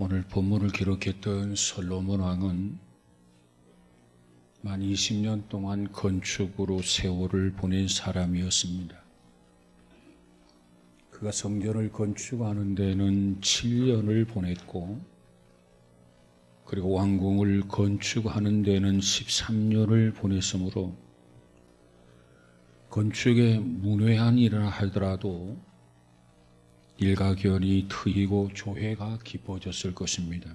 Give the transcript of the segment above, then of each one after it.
오늘 본문을 기록했던 솔로몬 왕은 만 20년 동안 건축으로 세월을 보낸 사람이었습니다. 그가 성전을 건축하는 데는 7년을 보냈고, 그리고 왕궁을 건축하는 데는 13년을 보냈으므로 건축에 문외한 일을 하더라도 일가견이 트이고 조회가 깊어졌을 것입니다.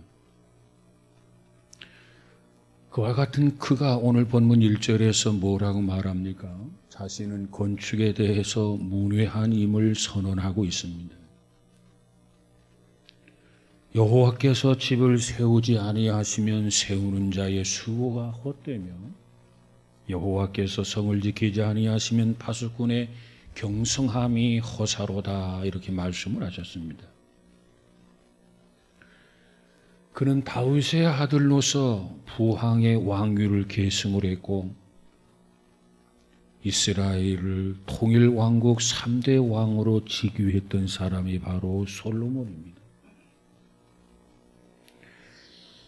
그와 같은 그가 오늘 본문 1절에서 뭐라고 말합니까? 자신은 건축에 대해서 문외한 임을 선언하고 있습니다. 여호와께서 집을 세우지 아니하시면 세우는 자의 수고가 헛되며 여호와께서 성을 지키지 아니하시면 파수꾼의 경성함이 허사로다, 이렇게 말씀을 하셨습니다. 그는 다윗의 아들로서 부왕의 왕위를 계승을 했고 이스라엘을 통일 왕국 3대 왕으로 즉위했던 사람이 바로 솔로몬입니다.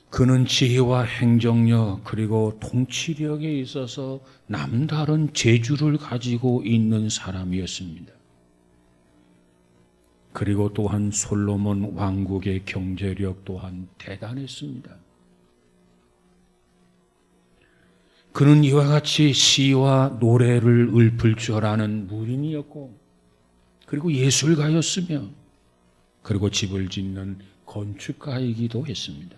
그는 지혜와 행정력 그리고 통치력에 있어서 남다른 재주를 가지고 있는 사람이었습니다. 그리고 또한 솔로몬 왕국의 경제력 또한 대단했습니다. 그는 이와 같이 시와 노래를 읊을 줄 아는 무인이었고, 그리고 예술가였으며, 그리고 집을 짓는 건축가이기도 했습니다.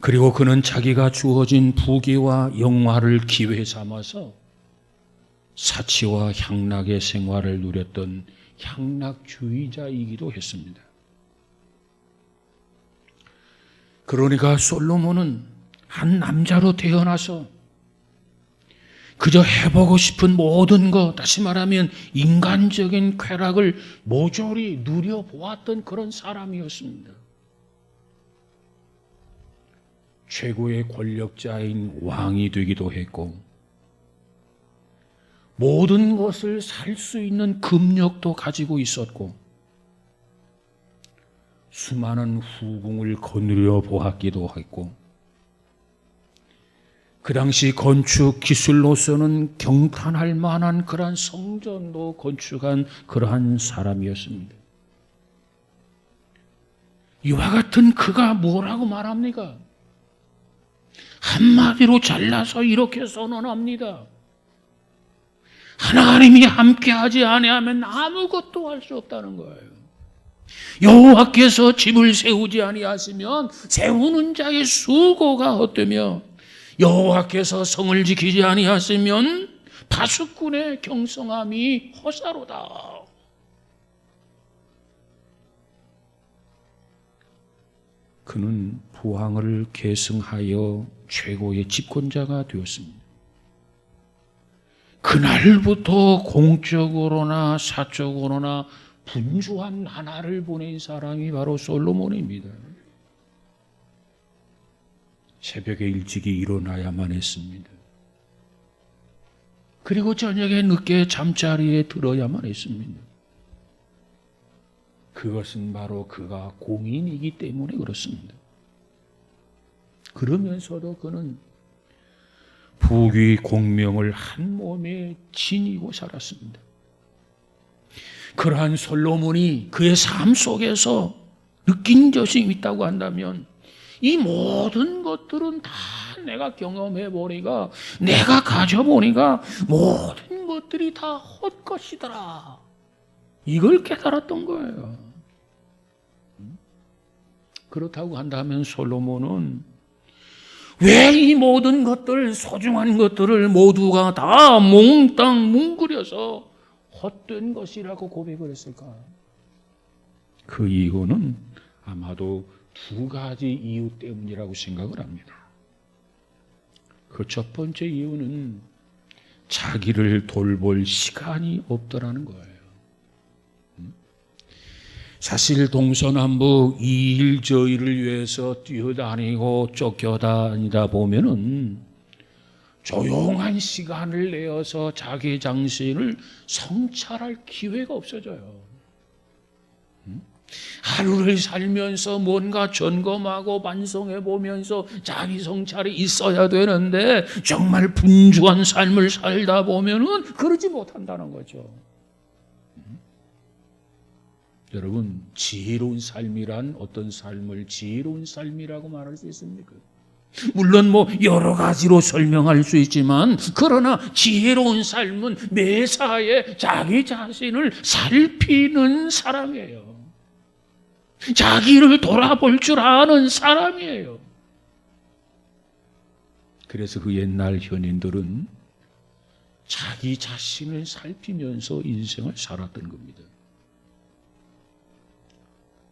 그리고 그는 자기가 주어진 부귀와 영화를 기회 삼아서 사치와 향락의 생활을 누렸던 향락주의자이기도 했습니다. 그러니까 솔로몬은 한 남자로 태어나서 그저 해보고 싶은 모든 것, 다시 말하면 인간적인 쾌락을 모조리 누려보았던 그런 사람이었습니다. 최고의 권력자인 왕이 되기도 했고, 모든 것을 살 수 있는 금력도 가지고 있었고, 수많은 후궁을 거느려 보았기도 했고, 그 당시 건축 기술로서는 경탄할 만한 그러한 성전도 건축한 그러한 사람이었습니다. 이와 같은 그가 뭐라고 말합니까? 한마디로 잘라서 이렇게 선언합니다. 하나님이 함께하지 아니하면 아무것도 할 수 없다는 거예요. 여호와께서 집을 세우지 아니하시면 세우는 자의 수고가 헛되며 여호와께서 성을 지키지 아니하시면 파수꾼의 경성함이 허사로다. 그는 부왕을 계승하여 최고의 집권자가 되었습니다. 그날부터 공적으로나 사적으로나 분주한 나날을 보낸 사람이 바로 솔로몬입니다. 새벽에 일찍이 일어나야만 했습니다. 그리고 저녁에 늦게 잠자리에 들어야만 했습니다. 그것은 바로 그가 공인이기 때문에 그렇습니다. 그러면서도 그는 부귀 공명을 한 몸에 지니고 살았습니다. 그러한 솔로몬이 그의 삶 속에서 느낀 것이 있다고 한다면 이 모든 것들은 다 내가 경험해 보니까, 내가 가져보니까 모든 것들이 다 헛것이더라, 이걸 깨달았던 거예요. 그렇다고 한다면 솔로몬은 왜 이 모든 것들, 소중한 것들을 모두가 다 몽땅 뭉그려서 헛된 것이라고 고백을 했을까? 그 이유는 아마도 두 가지 이유 때문이라고 생각을 합니다. 그 첫 번째 이유는 자기를 돌볼 시간이 없더라는 거예요. 사실 동서남북 이 일 저 일을 위해서 뛰어다니고 쫓겨다니다 보면은 조용한 시간을 내어서 자기 자신을 성찰할 기회가 없어져요. 하루를 살면서 뭔가 점검하고 반성해 보면서 자기 성찰이 있어야 되는데 정말 분주한 삶을 살다 보면은 그러지 못한다는 거죠. 여러분, 지혜로운 삶이란 어떤 삶을 지혜로운 삶이라고 말할 수 있습니까? 물론 여러 가지로 설명할 수 있지만, 그러나 지혜로운 삶은 매사에 자기 자신을 살피는 사람이에요. 자기를 돌아볼 줄 아는 사람이에요. 그래서 그 옛날 현인들은 자기 자신을 살피면서 인생을 살았던 겁니다.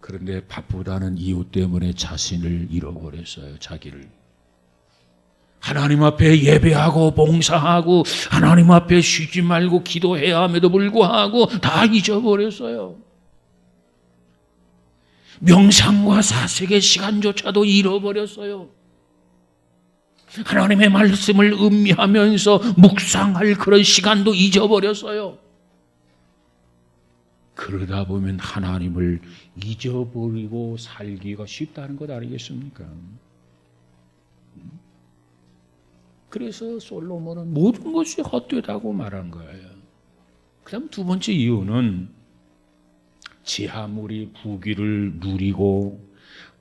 그런데 바쁘다는 이유 때문에 자신을 잃어버렸어요. 자기를. 하나님 앞에 예배하고 봉사하고 하나님 앞에 쉬지 말고 기도해야 함에도 불구하고 다 잊어버렸어요. 명상과 사색의 시간조차도 잃어버렸어요. 하나님의 말씀을 음미하면서 묵상할 그런 시간도 잊어버렸어요. 그러다 보면 하나님을 잊어버리고 살기가 쉽다는 것 아니겠습니까? 그래서 솔로몬은 모든 것이 헛되다고 말한 거예요. 그 다음 두 번째 이유는 지 아무리 부귀를 누리고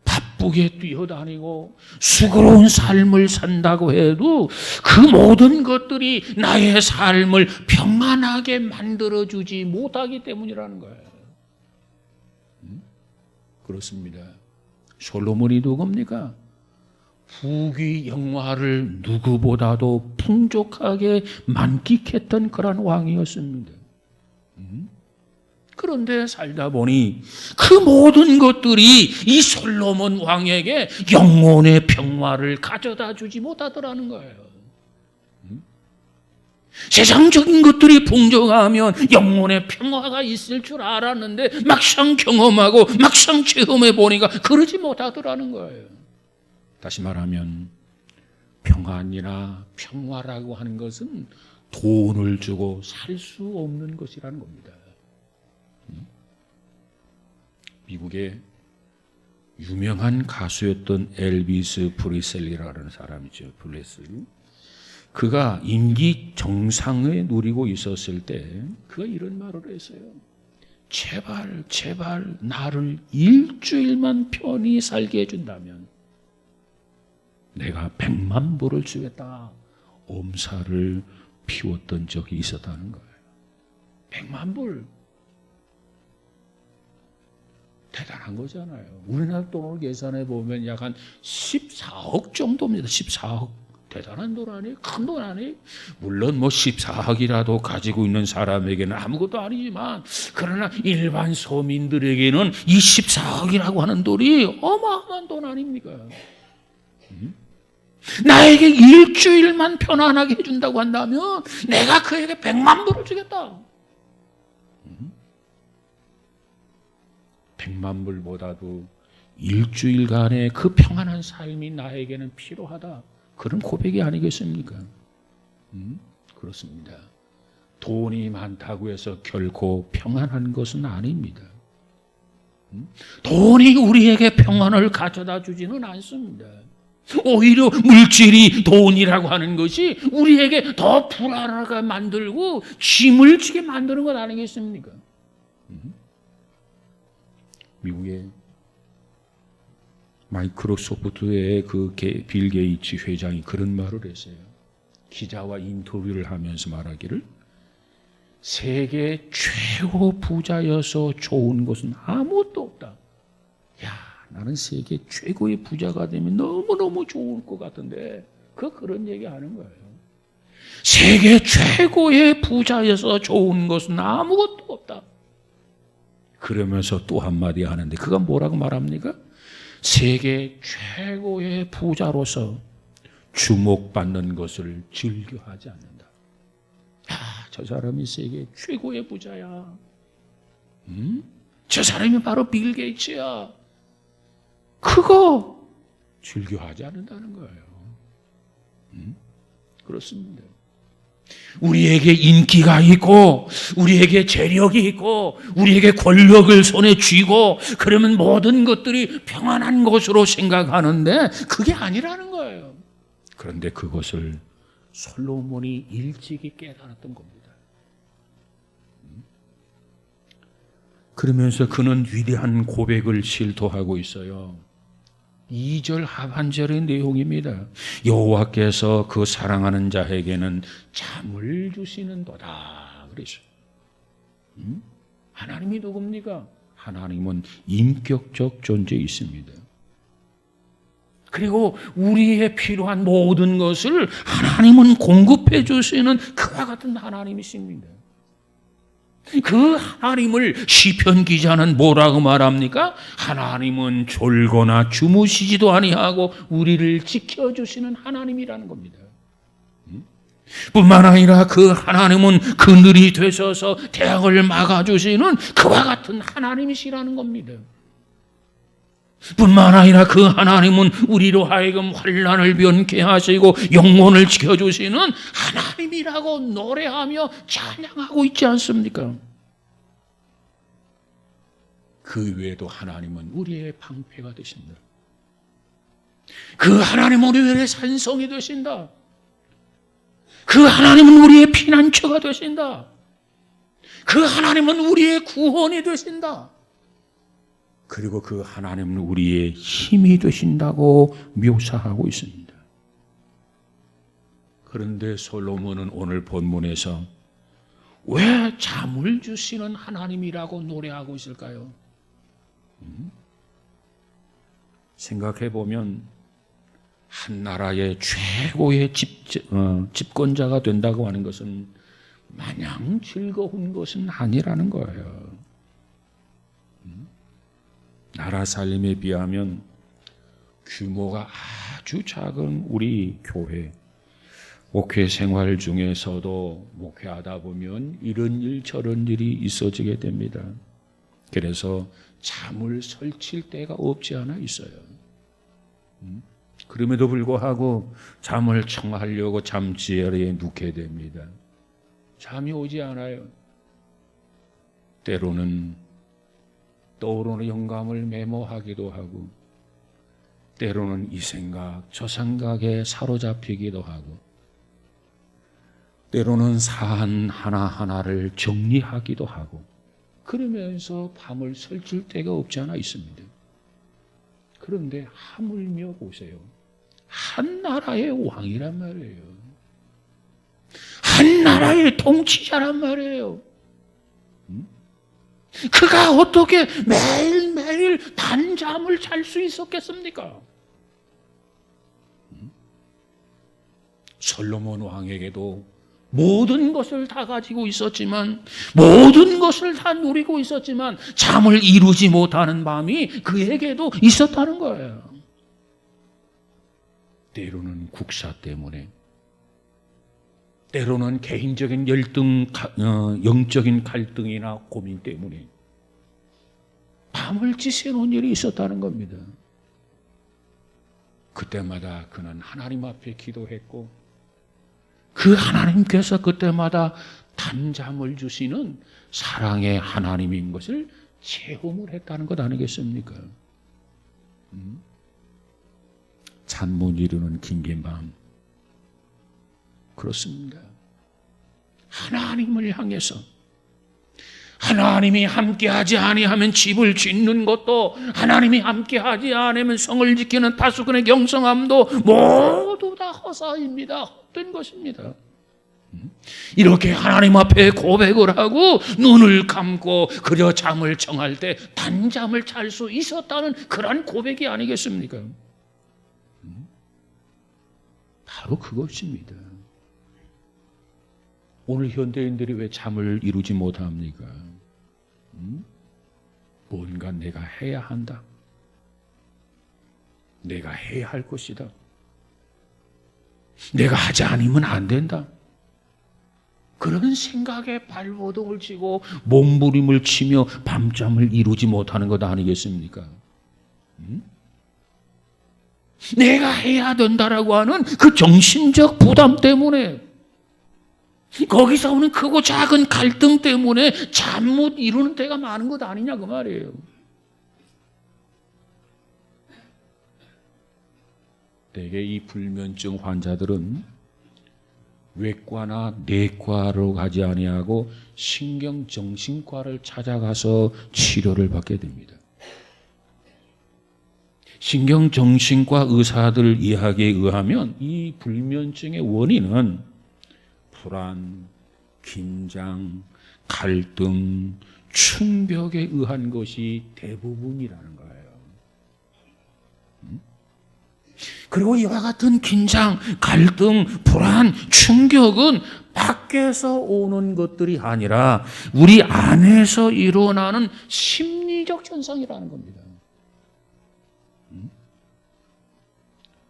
바쁘게 뛰어다니고 수고로운 삶을 산다고 해도 그 모든 것들이 나의 삶을 평안하게 만들어주지 못하기 때문이라는 거예요. 그렇습니다. 솔로몬이 누굽니까? 부귀 영화를 누구보다도 풍족하게 만끽했던 그런 왕이었습니다. 그런데 살다 보니 그 모든 것들이 이 솔로몬 왕에게 영혼의 평화를 가져다 주지 못하더라는 거예요. 세상적인 것들이 풍족하면 영혼의 평화가 있을 줄 알았는데 막상 경험하고 막상 체험해 보니까 그러지 못하더라는 거예요. 다시 말하면 평안이나 평화라고 하는 것은 돈을 주고 살 수 없는 것이라는 겁니다. 미국의 유명한 가수였던 엘비스 프리셀리라는 사람이죠. 프레슬리. 그가 인기 정상에 누리고 있었을 때 그가 이런 말을 했어요. 제발 나를 일주일만 편히 살게 해준다면 내가 100만 불을 주겠다. 엄살을 피웠던 적이 있었다는 거예요. 100만 불. 대단한 거잖아요. 우리나라 돈으로 계산해 보면 약 한 14억 정도입니다. 14억. 대단한 돈 아니에요? 큰 돈 아니에요? 물론 14억이라도 가지고 있는 사람에게는 아무것도 아니지만, 그러나 일반 서민들에게는 이 14억이라고 하는 돈이 어마어마한 돈 아닙니까? 나에게 일주일만 편안하게 해준다고 한다면 내가 그에게 100만 불을 주겠다. 100만 불보다도 일주일간의 그 평안한 삶이 나에게는 필요하다. 그런 고백이 아니겠습니까? 그렇습니다. 돈이 많다고 해서 결코 평안한 것은 아닙니다. 돈이 우리에게 평안을 가져다 주지는 않습니다. 오히려 물질이 돈이라고 하는 것이 우리에게 더 불안하게 만들고 짐을 지게 만드는 것 아니겠습니까? 미국의 마이크로소프트의 그 빌 게이츠 회장이 그런 말을 했어요. 기자와 인터뷰를 하면서 말하기를, 세계 최고 부자여서 좋은 것은 아무것도 없다. 야, 나는 세계 최고의 부자가 되면 너무너무 좋을 것 같은데 그런 얘기 하는 거예요. 세계 최고의 부자여서 좋은 것은 아무것도 없다. 그러면서 또 한마디 하는데 그가 뭐라고 말합니까? 세계 최고의 부자로서 주목받는 것을 즐겨하지 않는다. 야, 저 사람이 세계 최고의 부자야. 저 사람이 바로 빌 게이츠야. 그거 즐겨하지 않는다는 거예요. 그렇습니다. 우리에게 인기가 있고 우리에게 재력이 있고 우리에게 권력을 손에 쥐고 그러면 모든 것들이 평안한 것으로 생각하는데 그게 아니라는 거예요. 그런데 그것을 솔로몬이 일찍이 깨달았던 겁니다. 그러면서 그는 위대한 고백을 실토하고 있어요. 2절 하반절의 내용입니다. 여호와께서 그 사랑하는 자에게는 잠을 주시는도다. 그래서 하나님이 누굽니까? 하나님은 인격적 존재이십니다. 그리고 우리의 필요한 모든 것을 하나님은 공급해 주시는 그와 같은 하나님이십니다. 그 하나님을 시편 기자는 뭐라고 말합니까? 하나님은 졸거나 주무시지도 아니하고 우리를 지켜주시는 하나님이라는 겁니다. 뿐만 아니라 그 하나님은 그늘이 되셔서 태양을 막아주시는 그와 같은 하나님이시라는 겁니다. 뿐만 아니라 그 하나님은 우리로 하여금 환난을 면케 하시고 영혼을 지켜주시는 하나님이라고 노래하며 찬양하고 있지 않습니까? 그 외에도 하나님은 우리의 방패가 되신다. 그 하나님은 우리의 산성이 되신다. 그 하나님은 우리의 피난처가 되신다. 그 하나님은 우리의 구원이 되신다. 그리고 그 하나님은 우리의 힘이 되신다고 묘사하고 있습니다. 그런데 솔로몬은 오늘 본문에서 왜 잠을 주시는 하나님이라고 노래하고 있을까요? 생각해 보면 한 나라의 최고의 집권자가 된다고 하는 것은 마냥 즐거운 것은 아니라는 거예요. 나라 살림에 비하면 규모가 아주 작은 우리 교회, 목회 생활 중에서도 목회하다 보면 이런 일 저런 일이 있어지게 됩니다. 그래서 잠을 설칠 때가 없지 않아 있어요. 그럼에도 불구하고 잠을 청하려고 잠자리에 눕게 됩니다. 잠이 오지 않아요. 때로는 떠오르는 영감을 메모하기도 하고 때로는 이 생각 저 생각에 사로잡히기도 하고 때로는 사안 하나하나를 정리하기도 하고 그러면서 밤을 설칠 때가 없지 않아 있습니다. 그런데 하물며 보세요. 한 나라의 왕이란 말이에요. 한 나라의 통치자란 말이에요. 그가 어떻게 매일매일 단잠을 잘 수 있었겠습니까? 솔로몬 왕에게도 모든 것을 다 가지고 있었지만 모든 것을 다 누리고 있었지만 잠을 이루지 못하는 밤이 그에게도 있었다는 거예요. 때로는 국사 때문에 때로는 개인적인 영적인 갈등이나 고민 때문에 밤을 지새우는 일이 있었다는 겁니다. 그때마다 그는 하나님 앞에 기도했고 그 하나님께서 그때마다 단잠을 주시는 사랑의 하나님인 것을 체험을 했다는 것 아니겠습니까? 잠 못 이루는 긴긴 밤. 그렇습니다. 하나님을 향해서 하나님이 함께하지 아니하면 집을 짓는 것도 하나님이 함께하지 않으면 성을 지키는 다수근의 경성함도 모두 다 허사입니다. 헛된 것입니다. 이렇게 하나님 앞에 고백을 하고 눈을 감고 그저 잠을 청할 때 단잠을 잘 수 있었다는 그런 고백이 아니겠습니까? 바로 그것입니다. 오늘 현대인들이 왜 잠을 이루지 못합니까? 뭔가 내가 해야 한다. 내가 해야 할 것이다. 내가 하지 않으면 안 된다. 그런 생각에 발버둥을 치고 몸부림을 치며 밤잠을 이루지 못하는 것 아니겠습니까? 내가 해야 된다라고 하는 그 정신적 부담 때문에 거기서 오는 크고 작은 갈등 때문에 잠 못 이루는 때가 많은 것 아니냐 그 말이에요. 대개 이 불면증 환자들은 외과나 내과로 가지 아니하고 신경정신과를 찾아가서 치료를 받게 됩니다. 신경정신과 의사들 이야기에 의하면 이 불면증의 원인은 불안, 긴장, 갈등, 충격에 의한 것이 대부분이라는 거예요. 그리고 이와 같은 긴장, 갈등, 불안, 충격은 밖에서 오는 것들이 아니라 우리 안에서 일어나는 심리적 현상이라는 겁니다.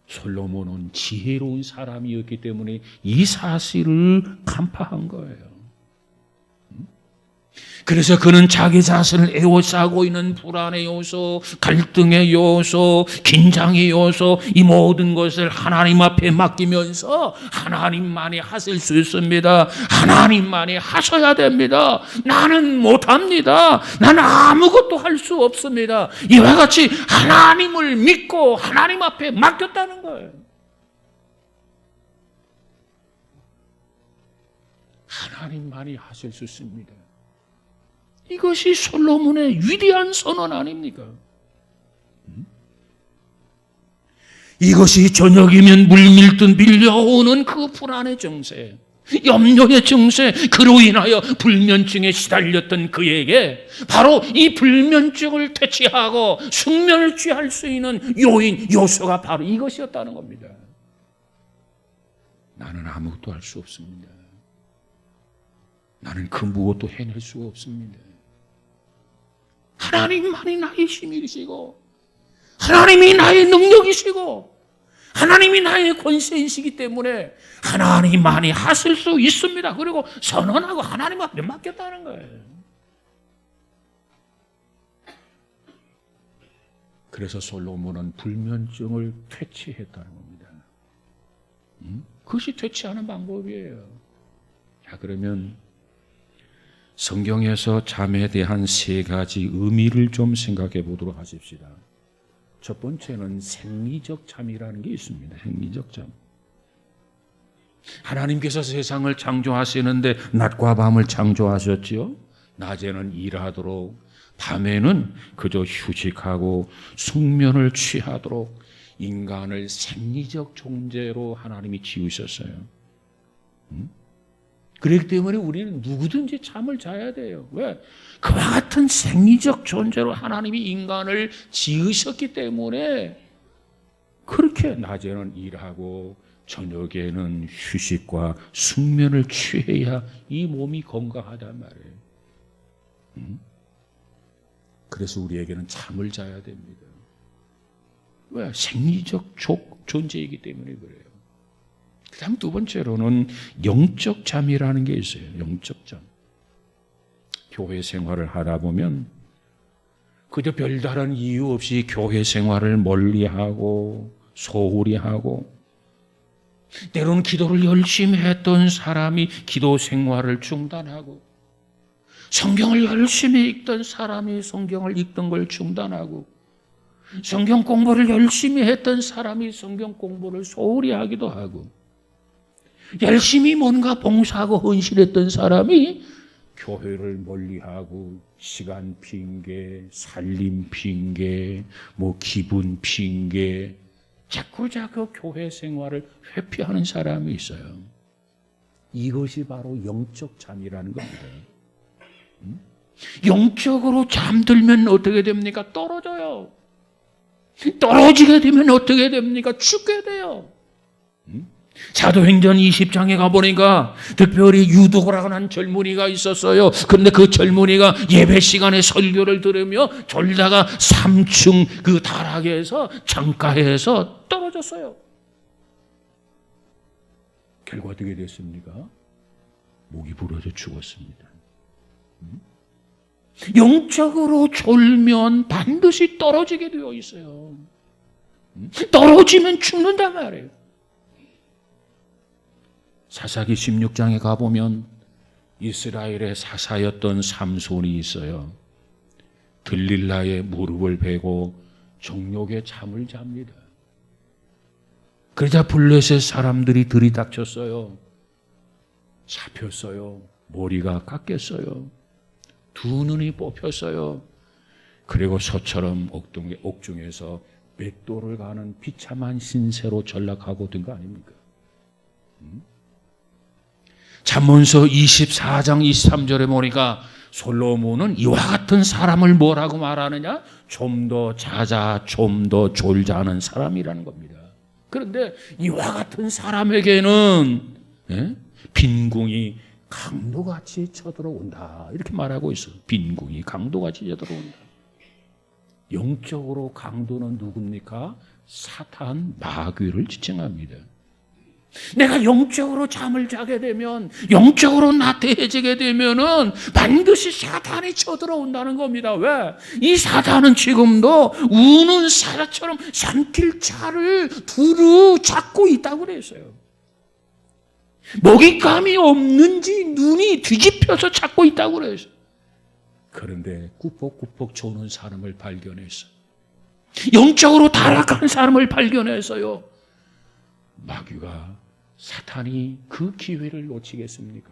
솔로몬은 지혜로운 사람이었기 때문에 이 사실을 간파한 거예요. 그래서 그는 자기 자신을 에워싸고 있는 불안의 요소, 갈등의 요소, 긴장의 요소, 이 모든 것을 하나님 앞에 맡기면서 하나님만이 하실 수 있습니다. 하나님만이 하셔야 됩니다. 나는 못합니다. 나는 아무것도 할 수 없습니다. 이와 같이 하나님을 믿고 하나님 앞에 맡겼다는 거예요. 하나님만이 하실 수 있습니다. 이것이 솔로몬의 위대한 선언 아닙니까? 이것이 저녁이면 물밀듯 밀려오는 그 불안의 증세, 염려의 증세, 그로 인하여 불면증에 시달렸던 그에게 바로 이 불면증을 퇴치하고 숙면을 취할 수 있는 요인, 요소가 바로 이것이었다는 겁니다. 나는 아무것도 할 수 없습니다. 나는 그 무엇도 해낼 수가 없습니다. 하나님만이 나의 힘이시고 하나님이 나의 능력이시고 하나님이 나의 권세이시기 때문에 하나님만이 하실 수 있습니다. 그리고 선언하고 하나님 앞에 맡겼다는 거예요. 그래서 솔로몬은 불면증을 퇴치했다는 겁니다. 그것이 퇴치하는 방법이에요. 자, 그러면 성경에서 잠에 대한 세 가지 의미를 좀 생각해 보도록 하십시다. 첫 번째는 생리적 잠이라는 게 있습니다. 생리적 잠. 하나님께서 세상을 창조하시는데 낮과 밤을 창조하셨지요. 낮에는 일하도록, 밤에는 그저 휴식하고 숙면을 취하도록 인간을 생리적 존재로 하나님이 지으셨어요. 그렇기 때문에 우리는 누구든지 잠을 자야 돼요. 왜? 그와 같은 생리적 존재로 하나님이 인간을 지으셨기 때문에 그렇게 낮에는 일하고 저녁에는 휴식과 숙면을 취해야 이 몸이 건강하단 말이에요. 그래서 우리에게는 잠을 자야 됩니다. 왜? 생리적 존재이기 때문에 그래요. 그 다음 두 번째로는 영적 잠이라는 게 있어요. 영적 잠. 교회 생활을 하다 보면 그저 별다른 이유 없이 교회 생활을 멀리하고 소홀히 하고 때로는 기도를 열심히 했던 사람이 기도 생활을 중단하고 성경을 열심히 읽던 사람이 성경을 읽던 걸 중단하고 성경 공부를 열심히 했던 사람이 성경 공부를 소홀히 하기도 하고 열심히 뭔가 봉사하고 헌신했던 사람이 교회를 멀리하고 시간 핑계, 살림 핑계, 기분 핑계 자꾸 교회 생활을 회피하는 사람이 있어요. 이것이 바로 영적 잠이라는 겁니다. 영적으로 잠들면 어떻게 됩니까? 떨어져요. 떨어지게 되면 어떻게 됩니까? 죽게 돼요. 사도행전 20장에 가보니까 특별히 유도라고 하는 젊은이가 있었어요. 그런데 그 젊은이가 예배 시간에 설교를 들으며 졸다가 3층 그 다락에서 창가에서 떨어졌어요. 결과 어떻게 됐습니까? 목이 부러져 죽었습니다. 영적으로 졸면 반드시 떨어지게 되어 있어요. 떨어지면 죽는단 말이에요. 사사기 16장에 가보면 이스라엘의 사사였던 삼손이 있어요. 들릴라의 무릎을 베고 정욕에 잠을 잡니다. 그러자 블레셋 사람들이 들이닥쳤어요. 잡혔어요. 머리가 깎였어요. 두 눈이 뽑혔어요. 그리고 소처럼 옥중에서 맷돌을 가는 비참한 신세로 전락하고 든 거 아닙니까? 잠언서 24장 23절에 보니까 솔로몬은 이와 같은 사람을 뭐라고 말하느냐? 좀 더 자자, 좀 더 졸자 하는 사람이라는 겁니다. 그런데 이와 같은 사람에게는 빈궁이 강도같이 쳐들어온다 이렇게 말하고 있어요. 빈궁이 강도같이 쳐들어온다. 영적으로 강도는 누굽니까? 사탄, 마귀를 지칭합니다. 내가 영적으로 잠을 자게 되면, 영적으로 나태해지게 되면은 반드시 사탄이 쳐들어온다는 겁니다. 왜? 이 사탄은 지금도 우는 사자처럼 삼킬 차를 두루 잡고 있다고 그랬어요. 먹잇감이 없는지 눈이 뒤집혀서 찾고 있다고 그랬어요. 그런데 꾸벅꾸벅 조는 사람을 발견했어요. 영적으로 타락한 사람을 발견해서요. 마귀가, 사탄이 그 기회를 놓치겠습니까?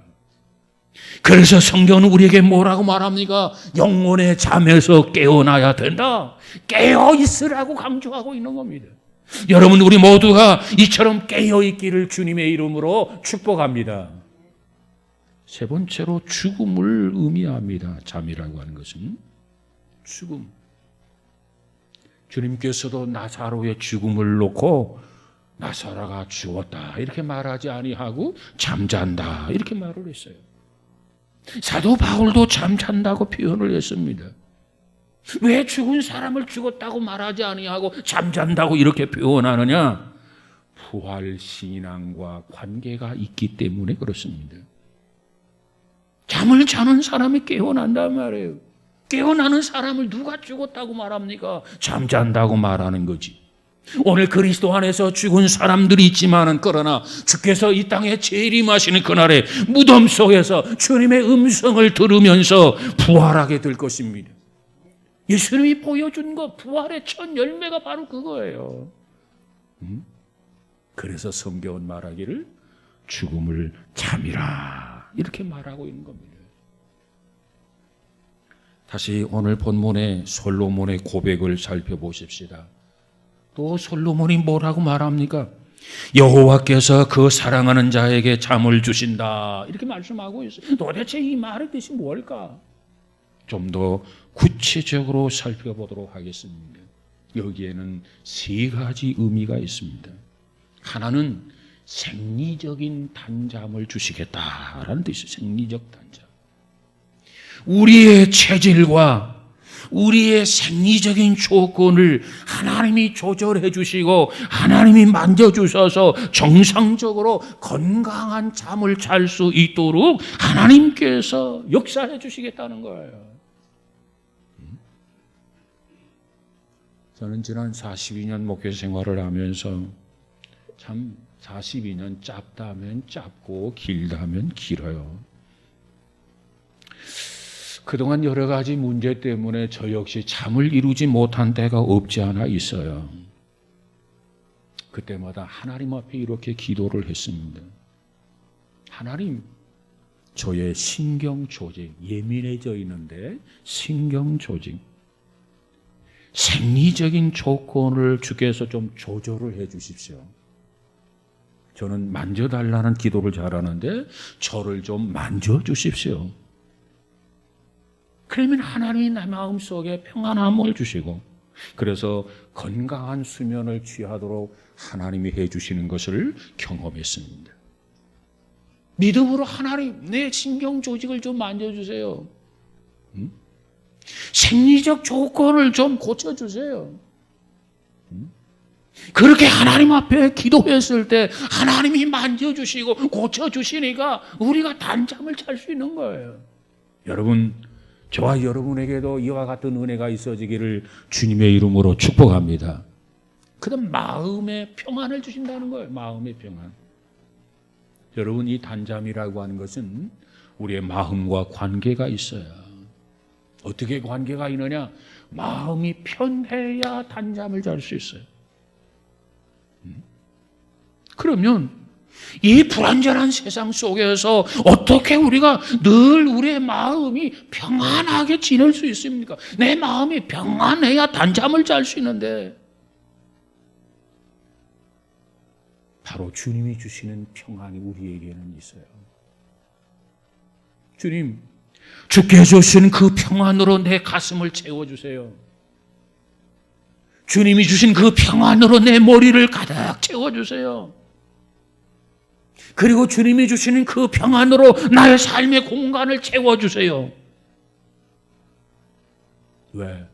그래서 성경은 우리에게 뭐라고 말합니까? 영혼의 잠에서 깨어나야 된다. 깨어 있으라고 강조하고 있는 겁니다. 여러분, 우리 모두가 이처럼 깨어 있기를 주님의 이름으로 축복합니다. 세 번째로 죽음을 의미합니다. 잠이라고 하는 것은 죽음. 주님께서도 나사로의 죽음을 놓고 나사로가 죽었다 이렇게 말하지 아니하고 잠잔다 이렇게 말을 했어요. 사도 바울도 잠잔다고 표현을 했습니다. 왜 죽은 사람을 죽었다고 말하지 아니하고 잠잔다고 이렇게 표현하느냐? 부활 신앙과 관계가 있기 때문에 그렇습니다. 잠을 자는 사람이 깨어난단 말이에요. 깨어나는 사람을 누가 죽었다고 말합니까? 잠잔다고 말하는 거지. 오늘 그리스도 안에서 죽은 사람들이 있지만은, 그러나 주께서 이 땅에 재림하시는 그날에 무덤 속에서 주님의 음성을 들으면서 부활하게 될 것입니다. 예수님이 보여준 것, 부활의 첫 열매가 바로 그거예요. 그래서 성경은 말하기를 죽음을 잠이라 이렇게 말하고 있는 겁니다. 다시 오늘 본문의 솔로몬의 고백을 살펴보십시다. 또 솔로몬이 뭐라고 말합니까? 여호와께서 그 사랑하는 자에게 잠을 주신다 이렇게 말씀하고 있어요. 도대체 이 말의 뜻이 뭘까? 좀 더 구체적으로 살펴보도록 하겠습니다. 여기에는 세 가지 의미가 있습니다. 하나는 생리적인 단잠을 주시겠다라는 뜻이에요. 생리적 단잠. 우리의 체질과 우리의 생리적인 조건을 하나님이 조절해 주시고 하나님이 만져주셔서 정상적으로 건강한 잠을 잘 수 있도록 하나님께서 역사해 주시겠다는 거예요. 저는 지난 42년 목회 생활을 하면서 참 42년 짧다면 짧고 길다면 길어요. 그동안 여러 가지 문제 때문에 저 역시 잠을 이루지 못한 때가 없지 않아 있어요. 그때마다 하나님 앞에 이렇게 기도를 했습니다. 하나님, 저의 신경 조직, 예민해져 있는데 신경 조직, 생리적인 조건을 주께서 좀 조절을 해 주십시오. 저는 만져달라는 기도를 잘하는데 저를 좀 만져주십시오. 그러면 하나님이 내 마음속에 평안함을 주시고, 그래서 건강한 수면을 취하도록 하나님이 해주시는 것을 경험했습니다. 믿음으로 하나님, 내 신경 조직을 좀 만져주세요. 생리적 조건을 좀 고쳐주세요. 그렇게 하나님 앞에 기도했을 때 하나님이 만져주시고 고쳐주시니까 우리가 단잠을 잘 수 있는 거예요. 여러분, 저와 여러분에게도 이와 같은 은혜가 있어지기를 주님의 이름으로 축복합니다. 그다음 마음의 평안을 주신다는 거예요. 마음의 평안. 여러분, 이 단잠이라고 하는 것은 우리의 마음과 관계가 있어요. 어떻게 관계가 있느냐? 마음이 편해야 단잠을 잘 수 있어요. 그러면 이 불안전한 세상 속에서 어떻게 우리가 늘 우리의 마음이 평안하게 지낼 수 있습니까? 내 마음이 평안해야 단잠을 잘 수 있는데, 바로 주님이 주시는 평안이 우리에게는 있어요. 주님, 주께 주신 그 평안으로 내 가슴을 채워주세요. 주님이 주신 그 평안으로 내 머리를 가득 채워주세요. 그리고 주님이 주시는 그 평안으로 나의 삶의 공간을 채워주세요. 왜?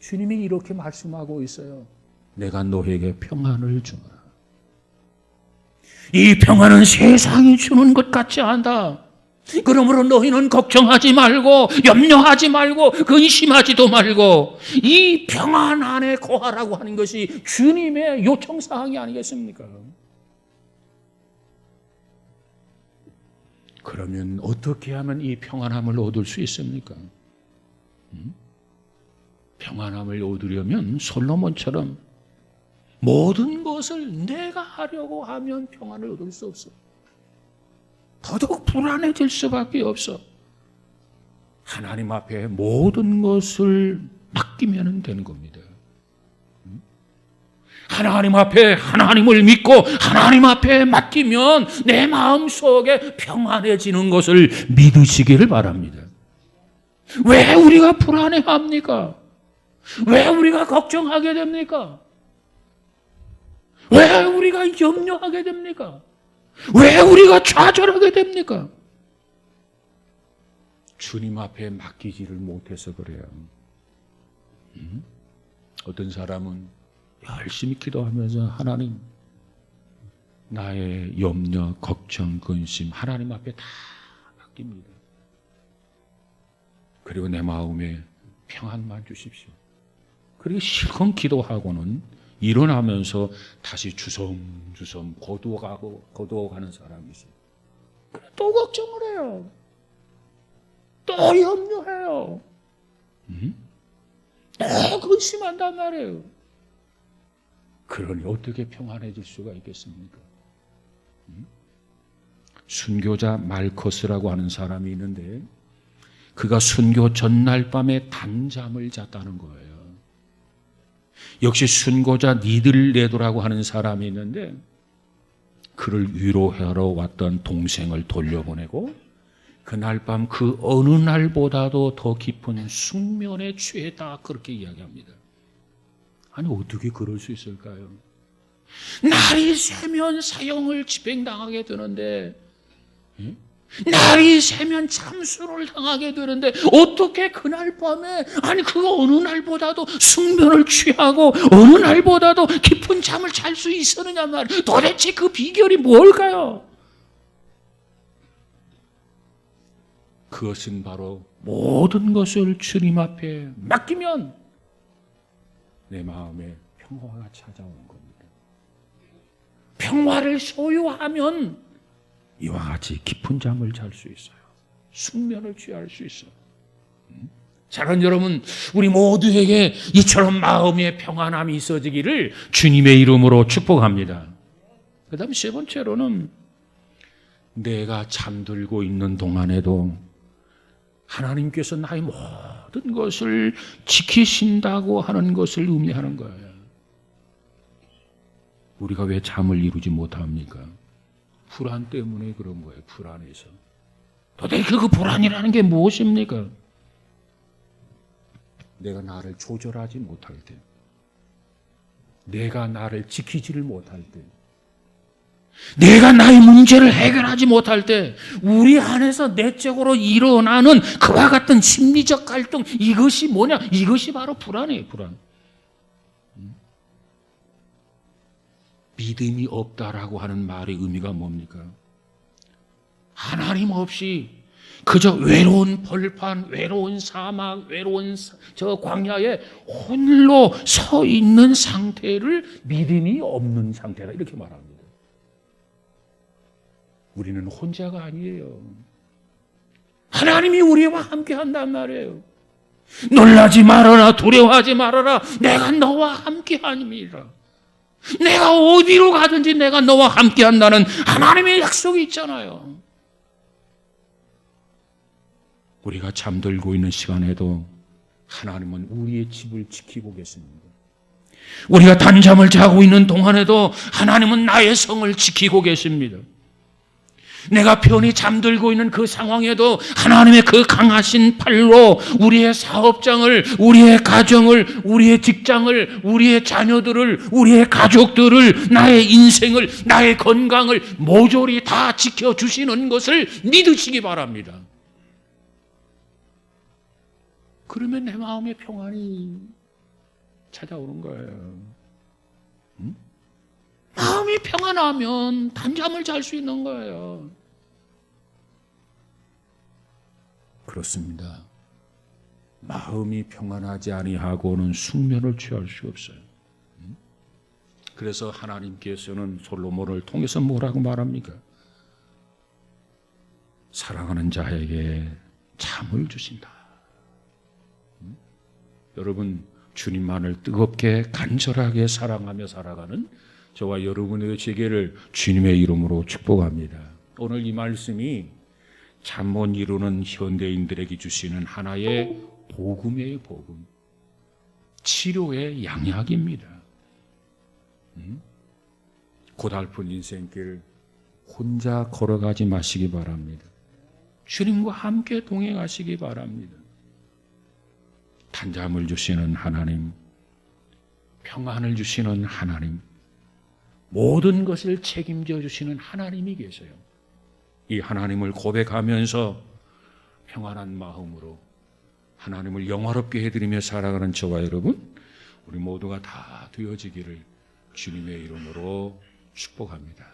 주님이 이렇게 말씀하고 있어요. 내가 너에게 평안을 주노라. 이 평안은 세상이 주는 것 같지 않다. 그러므로 너희는 걱정하지 말고 염려하지 말고 근심하지도 말고 이 평안 안에 거하라고 하는 것이 주님의 요청사항이 아니겠습니까? 그러면 어떻게 하면 이 평안함을 얻을 수 있습니까? 평안함을 얻으려면 솔로몬처럼 모든 것을 내가 하려고 하면 평안을 얻을 수 없어. 더더욱 불안해질 수밖에 없어. 하나님 앞에 모든 것을 맡기면 되는 겁니다. 하나님 앞에 하나님을 믿고 하나님 앞에 맡기면 내 마음속에 평안해지는 것을 믿으시기를 바랍니다. 왜 우리가 불안해합니까? 왜 우리가 걱정하게 됩니까? 왜 우리가 염려하게 됩니까? 왜 우리가 좌절하게 됩니까? 주님 앞에 맡기지를 못해서 그래요. 어떤 사람은 열심히 기도하면서 하나님, 나의 염려, 걱정, 근심 하나님 앞에 다 맡깁니다. 그리고 내 마음에 평안만 주십시오. 그리고 실컷 기도하고는 일어나면서 다시 주섬주섬 거두어가는 사람이 있어요. 또 걱정을 해요. 또 염려해요. 또 근심한단 말이에요. 그러니 어떻게 평안해질 수가 있겠습니까? 순교자 말커스라고 하는 사람이 있는데 그가 순교 전날 밤에 단잠을 잤다는 거예요. 역시 순교자 니들레도라고 하는 사람이 있는데 그를 위로하러 왔던 동생을 돌려보내고 그날 밤 그 어느 날보다도 더 깊은 숙면에 취했다, 그렇게 이야기합니다. 아니 어떻게 그럴 수 있을까요? 날이 새면 사형을 집행당하게 되는데, 날이 새면 참수를 당하게 되는데 어떻게 그날 밤에, 아니 그 어느 날보다도 숙면을 취하고 어느 날보다도 깊은 잠을 잘 수 있었느냐 말이에요. 도대체 그 비결이 뭘까요? 그것은 바로 모든 것을 주님 앞에 맡기면 내 마음에 평화가 찾아오는 겁니다. 평화를 소유하면 이와 같이 깊은 잠을 잘 수 있어요. 숙면을 취할 수 있어요. 사랑하는 여러분, 우리 모두에게 이처럼 마음의 평안함이 있어지기를 주님의 이름으로 축복합니다. 그 다음 세 번째로는 내가 잠들고 있는 동안에도 하나님께서 나의 모든 것을 지키신다고 하는 것을 의미하는 거예요. 우리가 왜 잠을 이루지 못합니까? 불안 때문에 그런 거예요. 불안해서. 도대체 그 불안이라는 게 무엇입니까? 내가 나를 조절하지 못할 때, 내가 나를 지키지를 못할 때, 내가 나의 문제를 해결하지 못할 때 우리 안에서 내적으로 일어나는 그와 같은 심리적 갈등, 이것이 뭐냐? 이것이 바로 불안이에요. 불안. 믿음이 없다라고 하는 말의 의미가 뭡니까? 하나님 없이 그저 외로운 벌판, 외로운 사막, 외로운 저 광야에 홀로 서 있는 상태를 믿음이 없는 상태다, 이렇게 말합니다. 우리는 혼자가 아니에요. 하나님이 우리와 함께 한단 말이에요. 놀라지 말아라, 두려워하지 말아라. 내가 너와 함께 하니라. 내가 어디로 가든지 내가 너와 함께 한다는 하나님의 약속이 있잖아요. 우리가 잠들고 있는 시간에도 하나님은 우리의 집을 지키고 계십니다. 우리가 단잠을 자고 있는 동안에도 하나님은 나의 성을 지키고 계십니다. 내가 편히 잠들고 있는 그 상황에도 하나님의 그 강하신 팔로 우리의 사업장을, 우리의 가정을, 우리의 직장을, 우리의 자녀들을, 우리의 가족들을, 나의 인생을, 나의 건강을 모조리 다 지켜주시는 것을 믿으시기 바랍니다. 그러면 내 마음의 평안이 찾아오는 거예요. 응? 마음이 평안하면 단잠을 잘 수 있는 거예요. 그렇습니다. 마음이 평안하지 아니하고는 숙면을 취할 수 없어요. 그래서 하나님께서는 솔로몬을 통해서 뭐라고 말합니까? 사랑하는 자에게 잠을 주신다. 여러분, 주님만을 뜨겁게 간절하게 사랑하며 살아가는 저와 여러분의 재개를 주님의 이름으로 축복합니다. 오늘 이 말씀이 잠 못 이루는 현대인들에게 주시는 하나의 복음이에요. 복음. 치료의 양약입니다. 고달픈 인생길 혼자 걸어가지 마시기 바랍니다. 주님과 함께 동행하시기 바랍니다. 단잠을 주시는 하나님, 평안을 주시는 하나님, 모든 것을 책임져 주시는 하나님이 계세요. 이 하나님을 고백하면서 평안한 마음으로 하나님을 영화롭게 해드리며 살아가는 저와 여러분, 우리 모두가 다 되어지기를 주님의 이름으로 축복합니다.